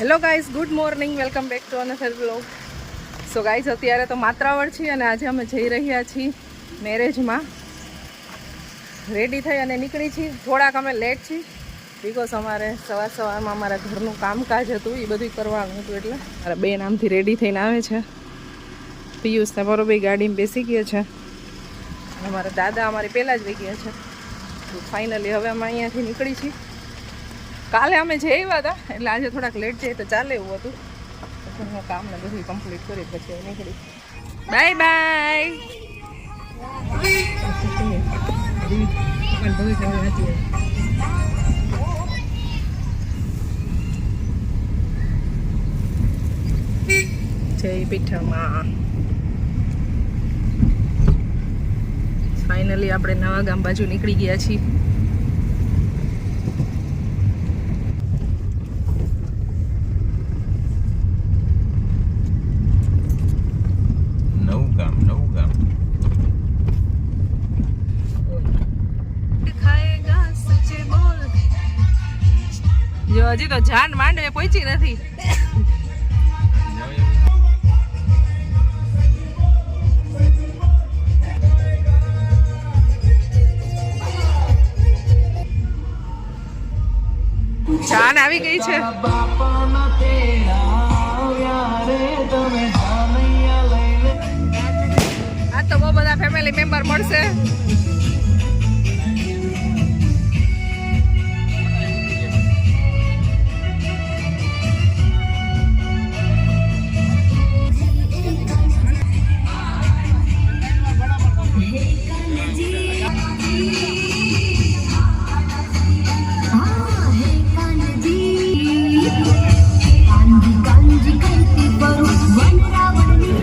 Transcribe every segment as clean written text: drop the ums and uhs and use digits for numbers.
Hello guys, good morning, welcome back to another vlog. So guys, અત્યારે તો માત્રાવડ છીએ અને આજે અમે જઈ રહ્યા છીએ મેરેજમાં. રેડી થઈ અને નીકળી છીએ. થોડાક અમે લેટ છીએ બિકોઝ અમારે સવારમાં અમારા ઘરનું કામકાજ હતું, એ બધું કરવાનું હતું. એટલે મારા બેન આમથી રેડી થઈને આવે છે. પિયુષ ને બરોબર ગાડીમાં બેસી ગયા છે. અમારા દાદા અમારી પહેલાં જ વહી ગયા છે. તો ફાઇનલી હવે અમે અહીંયાથી નીકળી છીએ. કાલે અમે જઈ આવ્યા હતા એટલે આજે થોડાક લેટ જઈએ તો ચાલે એવું હતું. પછી હું કામને બધું કમ્પ્લીટ કરી પછી નીકળી. Bye bye. જય પીઠમાં. ફાઇનલી આપણે નવા ગામ બાજુ નીકળી ગયા છીએ. જો હજી તો જાન માંડવે પહોંચી નથી. જાન આવી ગઈ છે. આ તો બહુ બધા ફેમિલી મેમ્બર મળશે.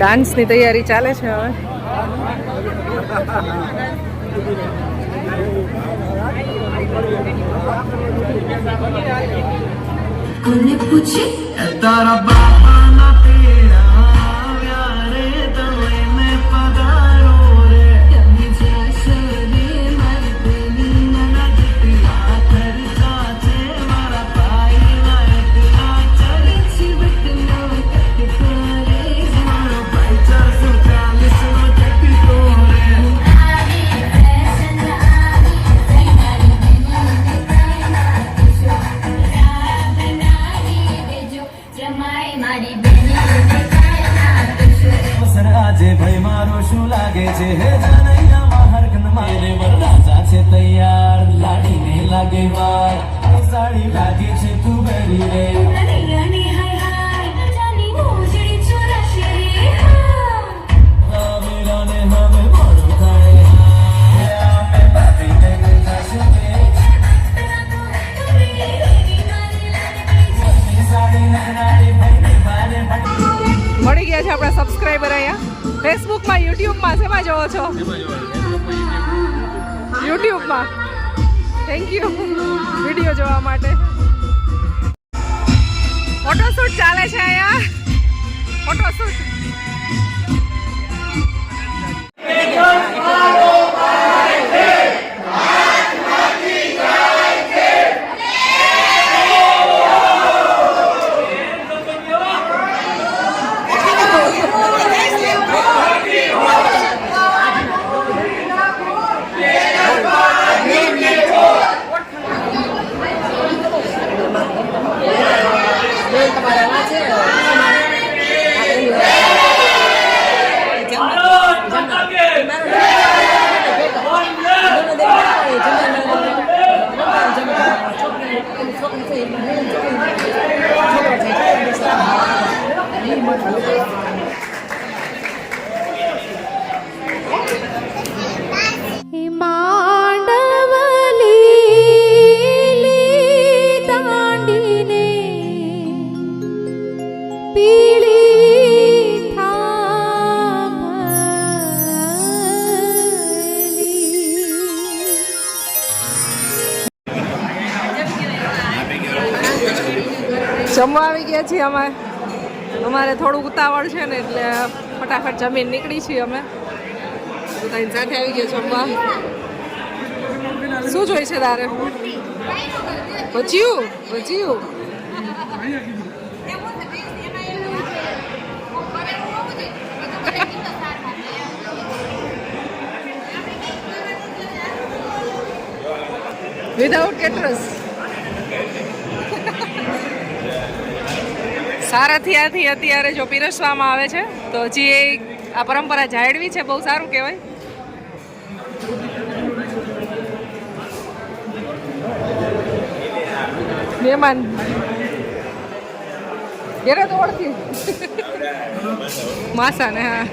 ડાન્સની તૈયારી ચાલે છે હવે. કોને પૂછે તારા બાપા ના તેરા યારે તમે મે પધારો રે કમી જશે રે મારી બેની ના દીકરા ખર્ચા છે મારા ભાઈ ના એકલા ચલે જીવત નો કટ કરે મારો ભાઈ 440 નો જટી તો રે આજે ભાઈ મારો શું લાગે છે હે જાનૈયા હરકન મારે વરરાજા છે તૈયાર લાડીને લાગે વાર સાડી લાગે છે તું બેરી રે હવે મોડું થાય અમે બાપી લઈને જશે સાડી નાડી ભાઈ મારે મળી ગયા છે આપણા સબસ્ક્રાઈબર અહીંયા. ફેસબુકમાં, યુટ્યુબમાં શેમાં જોવો છો? યુટ્યુબમાં. થેન્ક યુ વિડીયો જોવા માટે. ફોટોશૂટ ચાલે છે અહીંયા. ફોટોશૂટ. જમવા આવી ગયા છીએ અમે. અમારે થોડુંક ઉતાવળ છે ને એટલે ફટાફટ જમીન નીકળી છીએ અમે. બધાની સાથે આવી ગયા જમવા. શું જોઈ છે તારે? ભજીયું. ભજીયું વિધાઉટ કેટરસ. સારથિયાથી અત્યારે જો પીરસવામાં આવે છે તો હજી એ આ પરંપરા જાળવી છે, બહુ સારું કહેવાય. મહેમાન ઘેરે તો ઓળખી માસા ને. હા,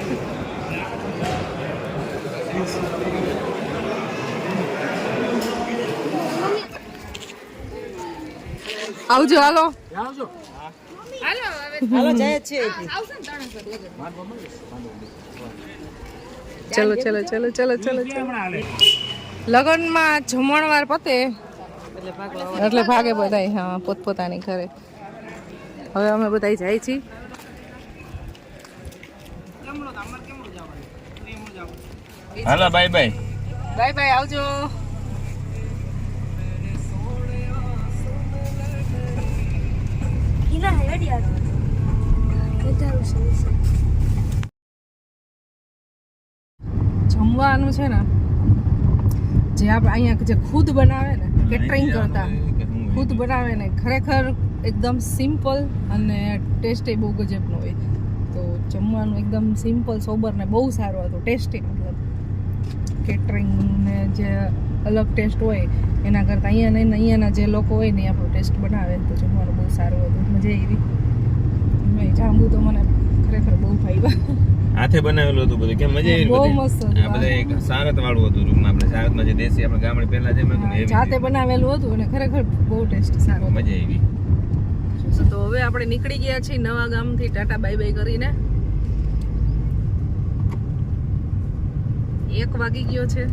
આવજો. હાલો હાલો જાય છે. ચલો ચલો ચલો ચલો ચલો લગનમાં જમણવાર પતે એટલે ભાગે બધાય. હા, પોતપોતાની ઘરે. હવે અમે બધાય જાય છીએ. હાલો બાય બાય. બાય બાય, આવજો. જમવાનું છે ને જે આપણે અહીંયા જે ખુદ બનાવે ને, કેટરિંગ કરતા ખુદ બનાવે ને, ખરેખર એકદમ સિમ્પલ અને ટેસ્ટ બહુ ગજબનો હોય. તો જમવાનું એકદમ સિમ્પલ, સોબર ને બહુ સારું હતું. ટેસ્ટી, મતલબ કેટરિંગ ને જે અલગ ટેસ્ટ હોય એના કરતાં અહીંયાના જે લોકો હોય ને એ આપણો ટેસ્ટ બનાવે. તો જમવાનું બહુ સારું હતું, મજા આવી. મેં જાંબુ તો મને ખરેખર બહુ ભાવ્યા. હાથે બનાવેલું હતું બધું, કેમ મજા આવી? બહુ બધી? મસ્ત હતું. આ બધા એક સારત વાળું હતું રૂમમાં. આપણે સારતમાં જે દેશી આપણે ગામડે પહેલા જેમ હતું ને એવી જાતે રીતે. બનાવેલું હતું અને ખરેખર બહુ ટેસ્ટ સારો હતો. મજા આવી. તો હવે આપણે નીકળી ગયા છીએ નવા ગામથી ટાટા બાય બાય કરીને. 1 વાગી ગયો છે.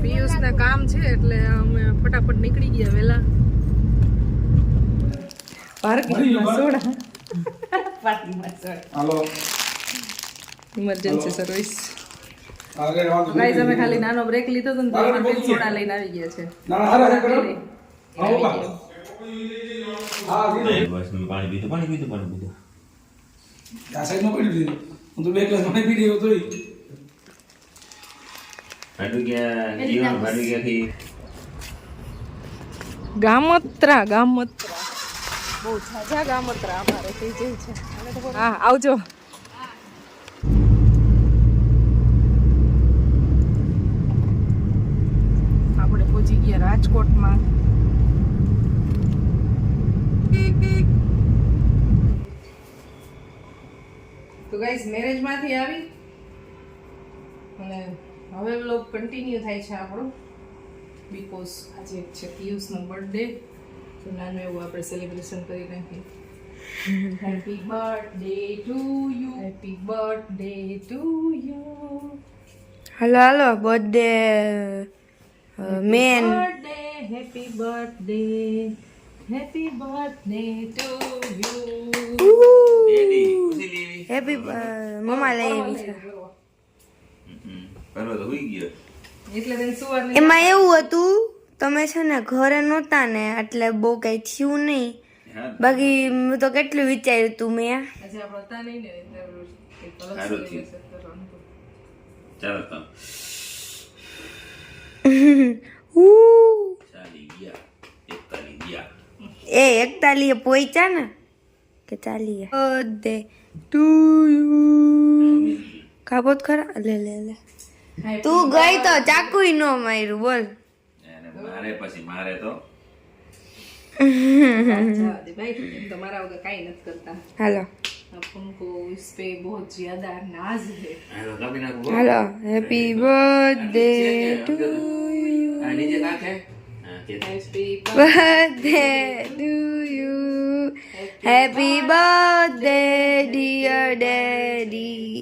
પિયુષને કામ છે એટલે અમે ફટાફટ નીકળી ગયા વહેલા. પાર્કિંગમાં સોડા. હાલો ઇમરજન્સી સર્વિસ. આગળ વાંધો નહીં. ગાઈઝ અમે ખાલી નાનો બ્રેક લીધો હતો ને તો એમાં પેલી સોડા લઈને આવી ગયા છે. ના ના હારા કરો હા આવી બાપા ગયા. હા દીધું બસ મેં પાણી પીધું. આ સાઈડ નો પડી દીધું હું તો 2 ગ્લાસ પાણી પી રહ્યો તોય ભાડું ક્યાંથી ગામત્રા બહુ ઝાઝા ગામત્રા અમારે થઈ જાય છે. હા, આવજો. આપણે પહોંચી ગયા રાજકોટમાં. તો ગાઈઝ મેરેજમાંથી આવી અને હવે વ્લોગ કન્ટિન્યુ થાય છે આપણો, બીકોઝ આજે છે પિયુષનો બર્થડે. તો નાનું એવું આપણે સેલિબ્રેશન કરી નાખીએ. Happy birthday to you, happy birthday to you, હાલો હાલો birthday man birthday, happy birthday, happy birthday to you. Daddy ખુશી લેવી. હેપી મમ્મા લઈ આવી છે. પરવા તો હોઈ ગયો. એટલે બેન સુવાર એમાં એવું હતું તમે છે ને ઘરે નહોતા ને એટલે બહુ કઈ થયું નહીં. હા, બાકી મેં તો કેટલું વિચાર્યું તું મેં. આજે આપણે હતા નહીં ને એટલે કંઈક અલગ સારું celebration કરવાનું હતું. ચાલો તો ઉહ. ચાલી ગયા 41 ગયા. એ 41 પહોંચ્યા ને કે ચાલીએ બર્થડે ટુ યુ. ખાબોત ખરા લે લે લે તું ગઈ તો ચાકુય ન માર્યું બોલ. અને મારે પછી મારે તો જવા દે ભાઈ, એમ તો મારા વગર કાંઈ નથી કરતા. હાલો आप उनको इस पे बहुत ज्यादा नाज है. હાલો કાપી નાખું. હાલો હેપી બર્થડે ટુ યુ. આ નીચે નાખે. હા કે Happy birthday to you. Happy birthday dear daddy.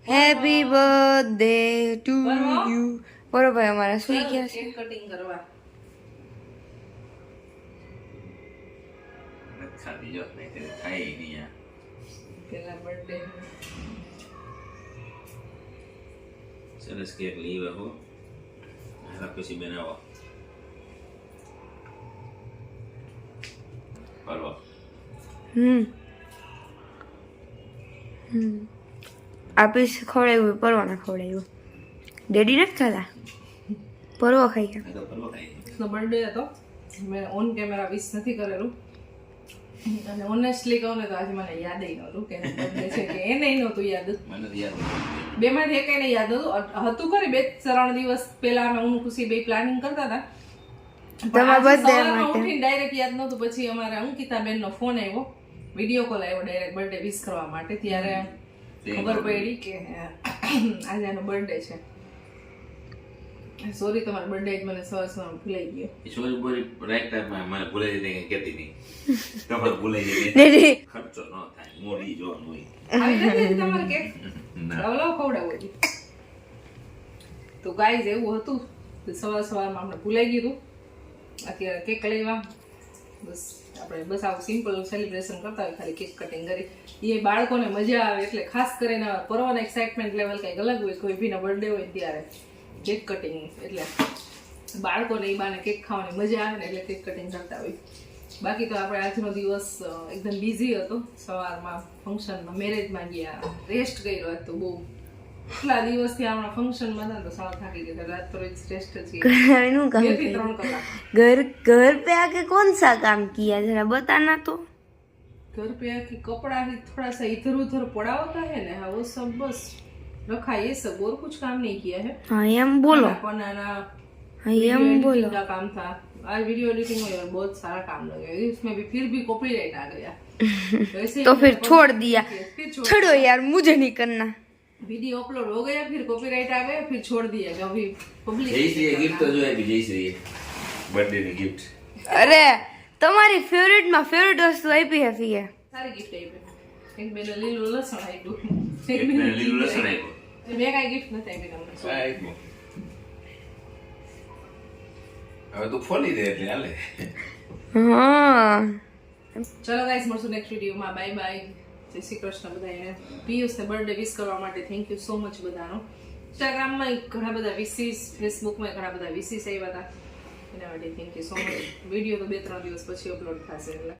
Happy birthday to you. બરોબર અમારા સુઈ ગયા છે. केक कटिंग करवा. ખાધી જો નહીં તે ખાઈ નહીં આ. પેલા બર્થડે સરસ કેક લઈ આવો. હારા પછી બનાવો. પરવા આપીશ ખવડાવ્યું પરવાના ખવડાવ્યું. ડેડી નથી ખાતા પરવો ખાઈ ગયા. આ તો ફરવા ખાઈ. નો બર્થડે હતો. મેં ઓન કેમેરા વિશ નથી કરેલું અને ઓનેસ્ટલી કહું ને તો આજે મને યાદ નહોતું કે બર્થડે છે કે એને નહોતું યાદ. મને તો યાદ નથી. બેમાંથી એકેય નહીં યાદ હતું ખરી. 2-3 દિવસ પહેલા અમે હું ખુશી બે પ્લાનિંગ કરતા હતા. તમારા birthday માટે. ઉઠીને ડાયરેક્ટ યાદ નહોતું. પછી અમારા અંકિતાબેન નો ફોન આવ્યો, વિડીયો કોલ આવ્યો ડાયરેક્ટ બર્થડે વિશ કરવા માટે. ત્યારે ખબર પડી કે આજે એનો બર્થડે છે. સોરી, તમારો બર્થડે જ મને સવાર ભૂલાઈ ગયો. એ સોરી બોરી રાઈટ ટાઈમમાં મને ભૂલાઈ જતી કે કહેતી નહીં. તમારે ભૂલાઈ જતી. ડેડી ખર્ચો ન થાય. મોડી જોવાનું હોય. આવી નથી હજી તમારે કેક? ના. લાવ ખવડાવો હજી. તો ગાઈઝ એવું હતું. સવારમાં આપણે ભૂલાઈ ગયું હતું. અત્યારે કેક લેવા બસ આવું સિમ્પલ સેલિબ્રેશન કરતા હોય, ખાલી કેક કટિંગ કરી. એ બાળકોને મજા આવે એટલે ખાસ કરીને પરવાનો એક્સાઇટમેન્ટ લેવલ કંઈક અલગ હોય. કોઈ ભીના બર્થડે હોય ત્યારે કેક કટિંગ એટલે બાળકોને એ બાને કેક ખાવાની મજા આવે ને એટલે કેક કટિંગ કરતા હોય. બાકી તો આપણે આજનો દિવસ એકદમ બિઝી હતો. સવારમાં ફંક્શનમાં મેરેજમાં ગયા, રેસ્ટ કર્યો હતો બહુ. કેટલા દિવસથી આપણા ફંક્શનમાં હતા તો સાવ થાકી ગયા. રાત તો રેસ્ટ જ એનું કામ 2 થી 3 કલાક. घर पे आके कौन सा काम किया जरा बताना तो. घर पे आके कपड़ा ही थोड़ा सा इधर उधर पड़ा होता है ना, वो सब बस रखा है, ये सब और कुछ काम नहीं किया है. हाँ एम बोलो. बनाना हाँ एम बोलो. का काम था आज. वीडियो एडिटिंग में और बहुत सारा काम लगे. इसमें भी फिर भी कॉपीराइट आ गया. वैसे तो फिर छोड़ दिया. फिर छोड़ो यार मुझे नहीं करना. वीडियो अपलोड हो गया, फिर कॉपीराइट आ गया, फिर छोड़ दिया कि अभी पब्लिक. જયશ્રીએ gift તો જોઈ આપી. જયશ્રીએ બર્થડે ની gift. અરે તમારી ફેવરેટ માં ફેવરેટ વસ્તુ આપી હતી એ. સારી ગિફ્ટ આપી. એક બેને લીલું લસણ આપ્યું. એક બેને લીલું લસણ આપ્યું. મેં કાંઈ ગિફ્ટ નથી આપી તમને. આપ્યું. હવે તું ફોલી દે એટલે હાલે. હા ચલો ગાઈસ, મળશું નેક્સ્ટ વિડીયોમાં. Bye bye. જય શ્રી કૃષ્ણ બધાને. પિયુષને બર્થડે વિશ કરવા માટે થેન્ક યુ સો મચ બધાનો. ઇન્સ્ટાગ્રામમાં ઘણા બધા વિશિસ, ફેસબુકમાં ઘણા બધા વિશિસ આવ્યા હતા. એના માટે thank you so much. Video તો 2-3 દિવસ પછી અપલોડ થશે એટલે